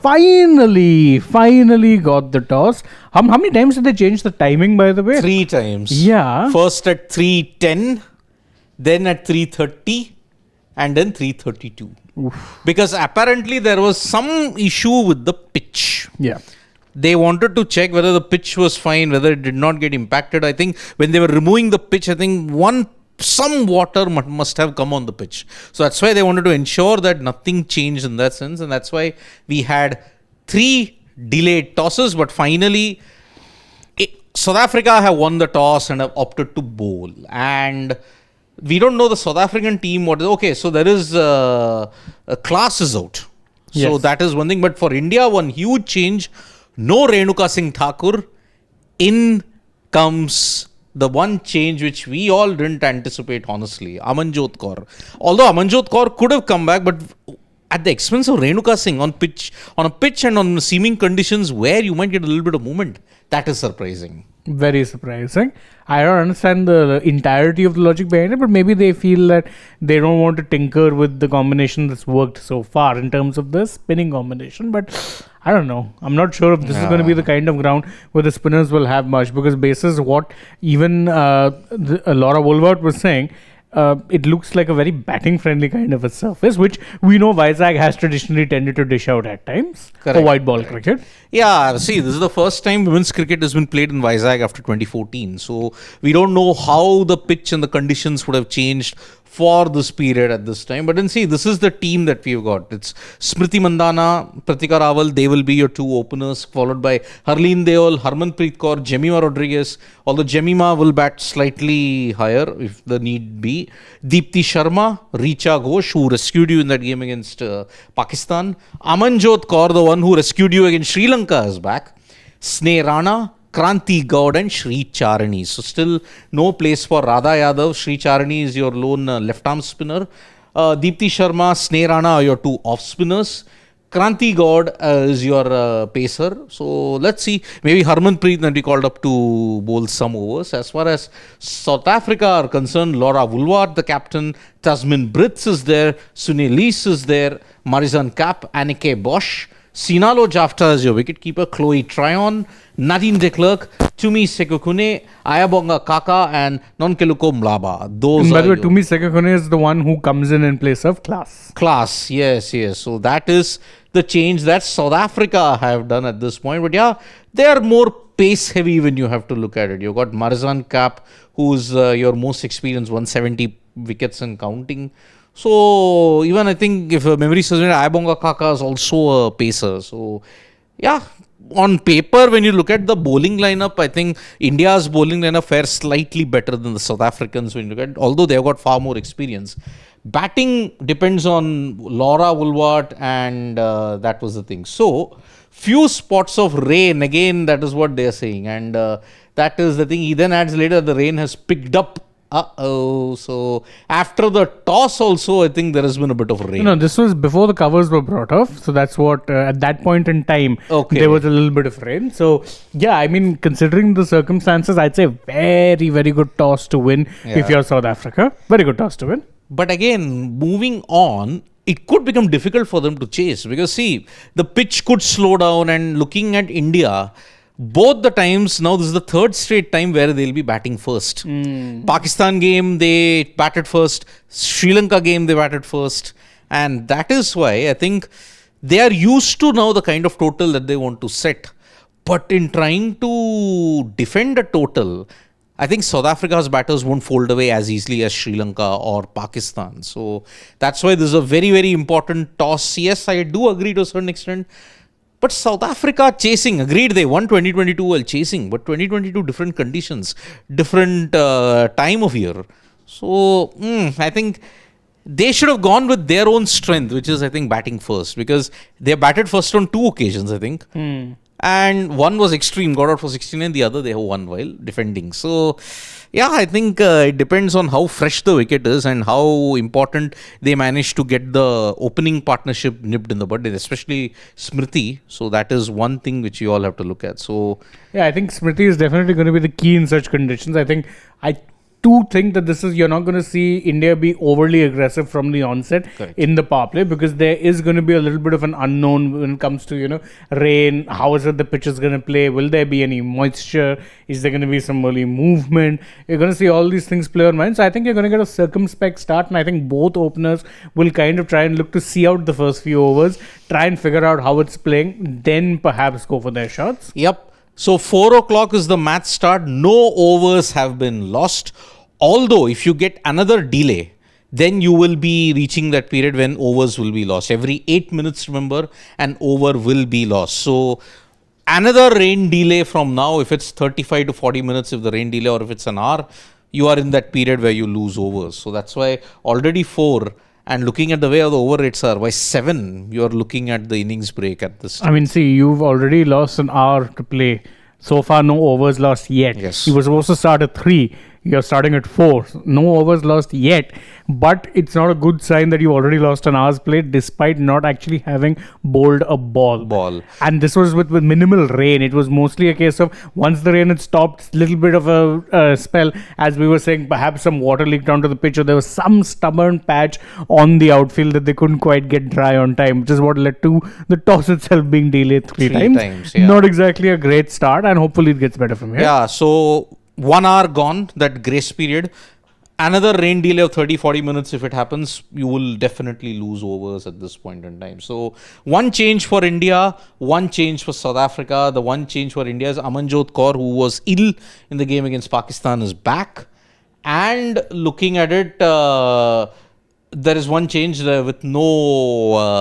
Finally got the toss. How many times did they change the timing, by the way? 3 times. Yeah. First at 3:10, then at 3:30, and then 3:32. Because apparently there was some issue with the pitch. Yeah. They wanted to check whether the pitch was fine, whether it did not get impacted. I think when they were removing the pitch, I think some water must have come on the pitch. So that's why they wanted to ensure that nothing changed in that sense. And that's why we had 3 delayed tosses. But finally, South Africa have won the toss and have opted to bowl. And we don't know the South African team. Okay, so there is a class is out. So Yes. that is one thing. But for India, one huge change. No Renuka Singh Thakur. In comes the one change which we all didn't anticipate, honestly. Amanjot Kaur. Although Amanjot Kaur could have come back, but at the expense of Renuka Singh on a pitch and on seaming conditions where you might get a little bit of movement. That is surprising. Very surprising. I don't understand the entirety of the logic behind it, but maybe they feel that they don't want to tinker with the combination that's worked so far in terms of the spinning combination. But I don't know. I'm not sure if this is going to be the kind of ground where the spinners will have much, because basis what even Laura Wolvaardt was saying, it looks like a very batting friendly kind of a surface, which we know Vizag has traditionally tended to dish out at times for white ball cricket. Yeah, see, this is the first time women's cricket has been played in Vizag after 2014. So we don't know how the pitch and the conditions would have changed for this period at this time. But then see, this is the team that we've got. It's Smriti Mandhana, Pratika Rawal, they will be your 2 openers, followed by Harleen Deol, Harmanpreet Kaur, Jemima Rodriguez, although Jemima will bat slightly higher if the need be. Deepti Sharma, Richa Ghosh, who rescued you in that game against Pakistan. Amanjot Kaur, the one who rescued you against Sri Lanka, is back. Sneh Rana, Kranti Gaud and Sri Charani. So still no place for Radha Yadav. Sri Charani is your lone left arm spinner. Deepti Sharma, Sneh Rana are your 2 off spinners. Kranti Gaud is your pacer. So let's see. Maybe Harmanpreet that we called up to bowl some overs. As far as South Africa are concerned, Laura Wolvaardt, the captain, Tasmin Brits is there, Sunil Lees is there, Marizanne Kapp, Anneke Bosch, Sinalo Jafta is your wicketkeeper, Chloe Tryon, Nadine de Klerk, Tumi Sekukune, Ayabonga Kaka, and Nonkeluko Mlaba. Those By the way, Tumi Sekukune is the one who comes in place of Class. Yes. So that is the change that South Africa have done at this point. But yeah, they are more pace heavy when you have to look at it. You've got Marizanne Kapp, who's your most experienced, 170 wickets and counting. So even I think if memory serves me, Ayabonga Kaka is also a pacer. So yeah, on paper when you look at the bowling lineup, I think India's bowling lineup fares slightly better than the South Africans when you look at it, although they've got far more experience. Batting depends on Laura Wolvaardt, and that was the thing. So few spots of rain, again that is what they're saying, and that is the thing. He then adds later the rain has picked up. So after the toss also, I think there has been a bit of rain. No, this was before the covers were brought off. So that's what, at that point in time, there was a little bit of rain. So yeah, I mean, considering the circumstances, I'd say very, very good toss to win if you're South Africa. Very good toss to win. But again, moving on, it could become difficult for them to chase because see, the pitch could slow down, and looking at India, both the times, now this is the 3rd straight time where they'll be batting first. Pakistan game, they batted first. Sri Lanka game, they batted first. And that is why I think they are used to now the kind of total that they want to set. But in trying to defend a total, I think South Africa's batters won't fold away as easily as Sri Lanka or Pakistan. So that's why this is a very, very important toss. Yes, I do agree to a certain extent. But South Africa chasing, agreed, they won 2022 while chasing, but 2022 different conditions, different time of year. So I think they should have gone with their own strength, which is I think batting first, because they batted first on 2 occasions, I think. And one was extreme, got out for 69, the other they have won while defending. So yeah, I think it depends on how fresh the wicket is and how important they manage to get the opening partnership nipped in the bud, especially Smriti. So that is one thing which you all have to look at. So yeah, I think Smriti is definitely going to be the key in such conditions. I think to think that you're not going to see India be overly aggressive from the onset in the power play, because there is going to be a little bit of an unknown when it comes to, rain. How is it the pitch is going to play? Will there be any moisture? Is there going to be some early movement? You're going to see all these things play on mind. So I think you're going to get a circumspect start, and I think both openers will kind of try and look to see out the first few overs, try and figure out how it's playing, then perhaps go for their shots. Yep. So 4 o'clock is the match start. No overs have been lost. Although if you get another delay, then you will be reaching that period when overs will be lost. Every 8 minutes, remember, an over will be lost. So another rain delay from now, if it's 35 to 40 minutes, if the rain delay, or if it's an hour, you are in that period where you lose overs. So that's why already 4. And looking at the way the over rates are, by 7, you are looking at the innings break at this time. I mean, see, you've already lost an hour to play. So far, no overs lost yet. Yes. You were supposed to start at 3. You're starting at 4. No overs lost yet. But it's not a good sign that you already lost an hour's play despite not actually having bowled a ball. And this was with minimal rain. It was mostly a case of once the rain had stopped, little bit of a spell, as we were saying, perhaps some water leaked onto the pitch, or there was some stubborn patch on the outfield that they couldn't quite get dry on time, which is what led to the toss itself being delayed three times. Yeah. Not exactly a great start, and hopefully it gets better from here. Yeah, so 1 hour gone, that grace period. Another rain delay of 30-40 minutes, if it happens, you will definitely lose overs at this point in time. So, one change for India, one change for South Africa. The one change for India is Harmanpreet Kaur, who was ill in the game against Pakistan, is back. And looking at it, there is one change with no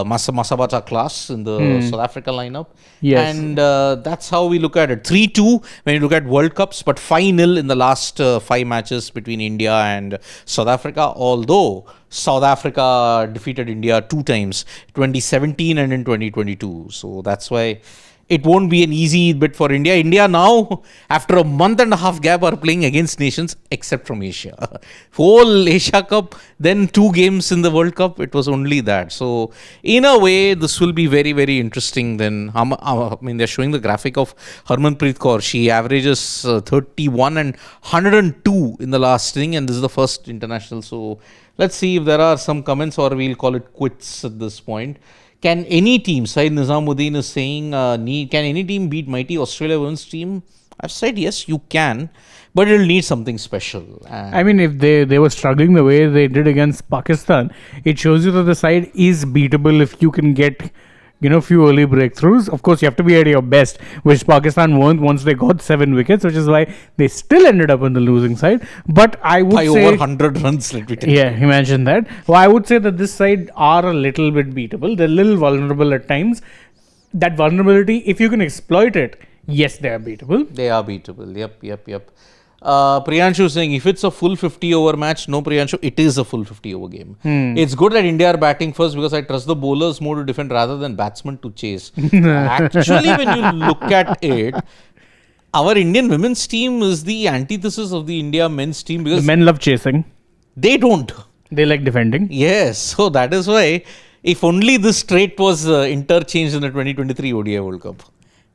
Masabata class in the South Africa lineup. Yes. And that's how we look at it. 3-2 when you look at World Cups, but 5-0 in the last 5 matches between India and South Africa. Although South Africa defeated India 2 times, 2017 and in 2022. So that's why it won't be an easy bit for India. India now, after a month and a half gap, are playing against nations except from Asia. Whole Asia Cup, then 2 games in the World Cup, it was only that. So, in a way, this will be very, very interesting. Then, I mean, they're showing the graphic of Harmanpreet Kaur. She averages 31 and 102 in the last inning, and this is the first international. So, let's see if there are some comments, or we'll call it quits at this point. Can any team, Syed Nizamuddin is saying, can any team beat mighty Australia women's team? I've said yes, you can, but it'll need something special. I mean, if they were struggling the way they did against Pakistan, it shows you that the side is beatable if you can get, few early breakthroughs. Of course, you have to be at your best, which Pakistan weren't once they got 7 wickets, which is why they still ended up on the losing side. But I would say over 100 runs, let me tell you. Yeah, imagine that. Well, I would say that this side are a little bit beatable. They're a little vulnerable at times. That vulnerability, if you can exploit it, yes, they are beatable. They are beatable. Yep. Priyanshu saying, if it's a full 50 over match, no Priyanshu, it is a full 50 over game. It's good that India are batting first because I trust the bowlers more to defend rather than batsmen to chase. Actually, when you look at it, our Indian women's team is the antithesis of the India men's team, because the men love chasing. They don't. They like defending. Yes. So that is why, if only this trait was interchanged in the 2023 ODI World Cup,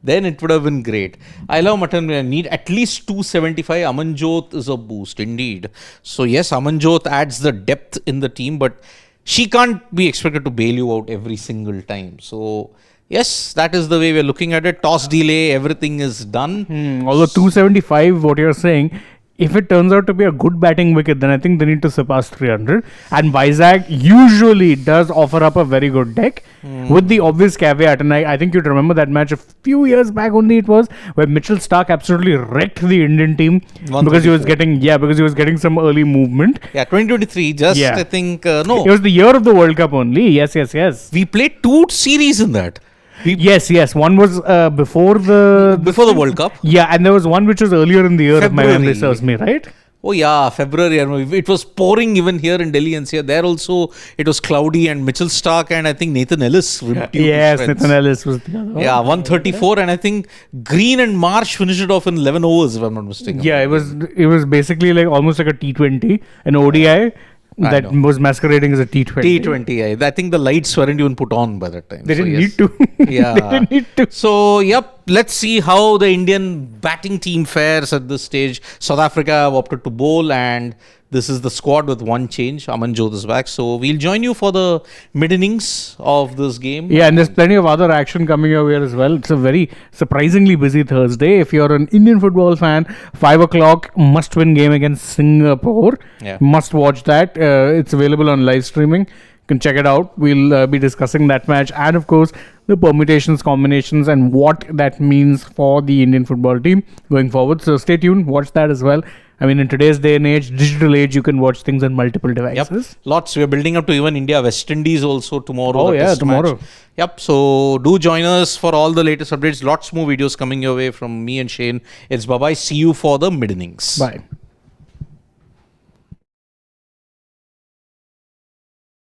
then it would have been great. I love mutton. Need at least 275. Amanjot is a boost, indeed. So yes, Amanjot adds the depth in the team, but she can't be expected to bail you out every single time. So yes, that is the way we're looking at it. Toss delay, everything is done. Although 275, what you're saying, if it turns out to be a good batting wicket, then I think they need to surpass 300. And Vizag usually does offer up a very good deck, with the obvious caveat. And I think you'd remember that match a few years back only it was, where Mitchell Starc absolutely wrecked the Indian team because he was getting some early movement. Yeah, 2023, I think, no. It was the year of the World Cup only. Yes. We played 2 series in that. Yes. One was before the World Cup. Yeah, and there was one which was earlier in the year, if my memory serves me right. Oh yeah, February. It was pouring even here in Delhi NCR. There also it was cloudy, and Mitchell Starc and I think Nathan Ellis. Nathan Ellis was the other one. Yeah, 134, and I think Green and Marsh finished it off in 11 overs, if I'm not mistaken. Yeah, it was basically like almost like a T20, an ODI. that was masquerading as a T20. T20. I think the lights weren't even put on by that time. They didn't need to. Yeah. They didn't need to. So, yep, let's see how the Indian batting team fares at this stage. South Africa have opted to bowl, and this is the squad with one change. Amanjot is back. So, we'll join you for the mid innings of this game. Yeah, and there's plenty of other action coming your way as well. It's a very surprisingly busy Thursday. If you're an Indian football fan, 5 o'clock must-win game against Singapore. Yeah. Must watch that. It's available on live streaming. You can check it out. We'll be discussing that match and, of course, the permutations, combinations, and what that means for the Indian football team going forward. So stay tuned. Watch that as well. I mean, in today's day and age, digital age, you can watch things on multiple devices. Yep. Lots. We're building up to even India West Indies also tomorrow. Oh, yeah, tomorrow. Yep. So do join us for all the latest updates. Lots more videos coming your way from me and Shane. It's bye-bye. See you for the mid innings. Bye.